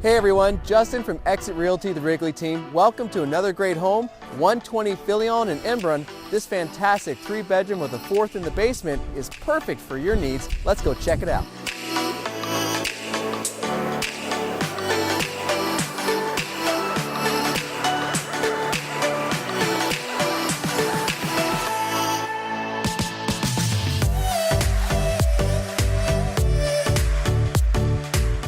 Hey everyone, Justin from Exit Realty, the Wrigley team. Welcome to another great home, 120 Filion in Embrun. This fantastic 3-bedroom with a 4th in the basement is perfect for your needs. Let's go check it out.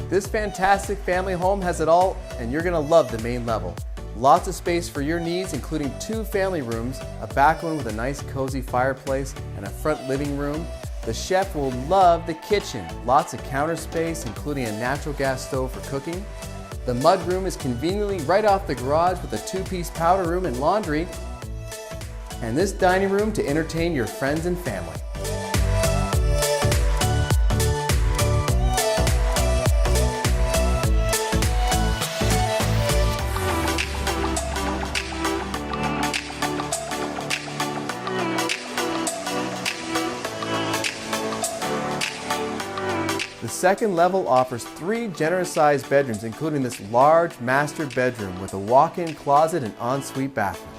This fantastic family home has it all, and you're gonna love the main level. Lots of space for your needs, including 2 family rooms, a back one with a nice cozy fireplace, and a front living room. The chef will love the kitchen. Lots of counter space, including a natural gas stove for cooking. The mud room is conveniently right off the garage with a 2-piece powder room and laundry. And this dining room to entertain your friends and family. The second level offers 3 generous-sized bedrooms, including this large master bedroom with a walk-in closet and ensuite bathroom.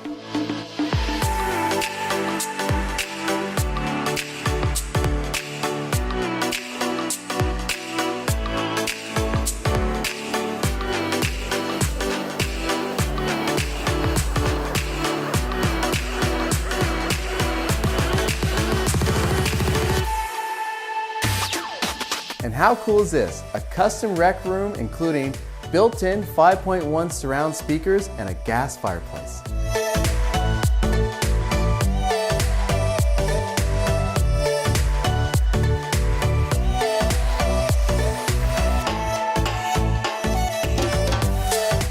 And how cool is this? A custom rec room including built-in 5.1 surround speakers and a gas fireplace.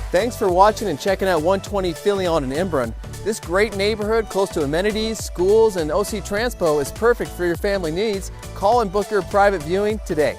Thanks for watching and checking out 120 Filion in Embrun. This great neighborhood close to amenities, schools, and OC Transpo is perfect for your family needs. Call and book your private viewing today.